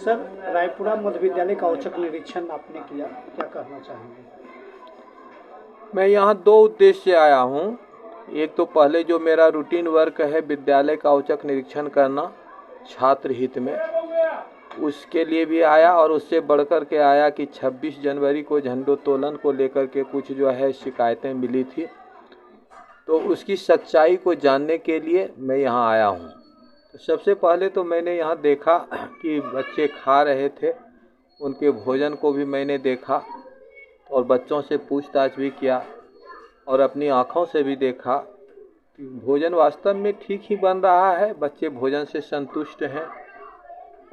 Sir, Raipura मध्य विद्यालय का औचक निरीक्षण आपने किया, क्या कहना चाहेंगे? मैं यहाँ दो उद्देश्य से आया हूँ। एक तो पहले जो मेरा रूटीन वर्क है विद्यालय का औचक निरीक्षण करना छात्र हित में, उसके लिए भी आया और उससे बढ़कर के आया कि 26 जनवरी को झंडोत्तोलन को लेकर के कुछ जो है शिकायतें मिली थी, तो उसकी सच्चाई को जानने के लिए मैं यहाँ आया हूँ। तो सबसे पहले तो मैंने यहाँ देखा कि बच्चे खा रहे थे, उनके भोजन को भी मैंने देखा और बच्चों से पूछताछ भी किया और अपनी आँखों से भी देखा कि भोजन वास्तव में ठीक ही बन रहा है, बच्चे भोजन से संतुष्ट हैं।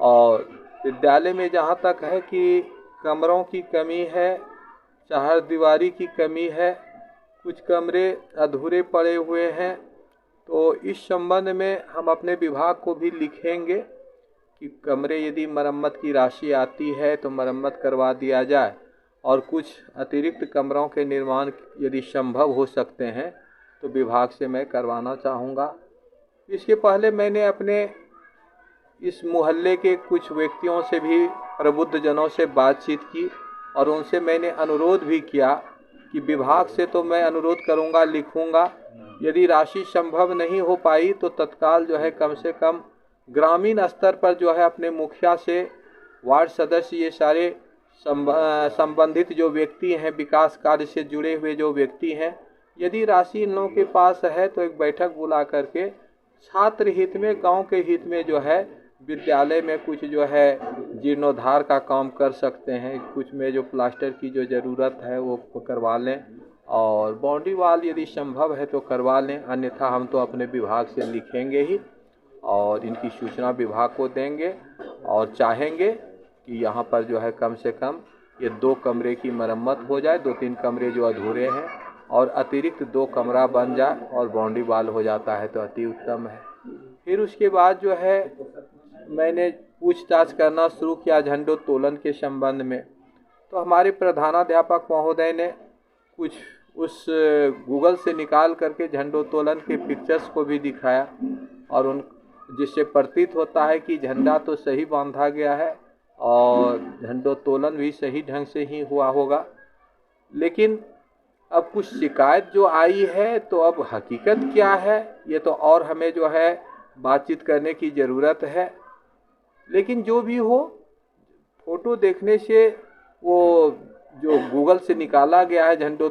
और विद्यालय में जहाँ तक है कि कमरों की कमी है, चारदीवारी की कमी है, कुछ कमरे अधूरे पड़े हुए हैं, तो इस संबंध में हम अपने विभाग को भी लिखेंगे कि कमरे यदि मरम्मत की राशि आती है तो मरम्मत करवा दिया जाए और कुछ अतिरिक्त कमरों के निर्माण यदि संभव हो सकते हैं तो विभाग से मैं करवाना चाहूँगा। इसके पहले मैंने अपने इस मोहल्ले के कुछ व्यक्तियों से भी, प्रबुद्ध जनों से बातचीत की और उनसे मैंने अनुरोध भी किया कि विभाग से तो मैं अनुरोध करूँगा, लिखूँगा, यदि राशि संभव नहीं हो पाई तो तत्काल जो है कम से कम ग्रामीण स्तर पर जो है अपने मुखिया से, वार्ड सदस्य, ये सारे संबंधित जो व्यक्ति हैं, विकास कार्य से जुड़े हुए जो व्यक्ति हैं, यदि राशि इन लोगों के पास है तो एक बैठक बुला करके छात्र हित में, गांव के हित में जो है विद्यालय में कुछ जो है जीर्णोद्धार का काम कर सकते हैं। कुछ में जो प्लास्टर की जो ज़रूरत है वो करवा लें और बाउंड्री वॉल यदि संभव है तो करवा लें, अन्यथा हम तो अपने विभाग से लिखेंगे ही और इनकी सूचना विभाग को देंगे और चाहेंगे कि यहाँ पर जो है कम से कम ये 2 कमरे की मरम्मत हो जाए, 2-3 कमरे जो अधूरे हैं और अतिरिक्त 2 कमरा बन जाए और बाउंड्री वॉल हो जाता है तो अति उत्तम है। फिर उसके बाद जो है मैंने पूछताछ करना शुरू किया झंडोत्तोलन के संबंध में, तो हमारे प्रधानाध्यापक महोदय ने कुछ उस गूगल से निकाल करके झंडोत्तोलन के पिक्चर्स को भी दिखाया और उन जिससे प्रतीत होता है कि झंडा तो सही बांधा गया है और झंडोत्तोलन भी सही ढंग से ही हुआ होगा। लेकिन अब कुछ शिकायत जो आई है तो अब हकीकत क्या है ये तो और हमें जो है बातचीत करने की ज़रूरत है। लेकिन जो भी हो, फोटो देखने से वो जो गूगल से निकाला गया है झंडो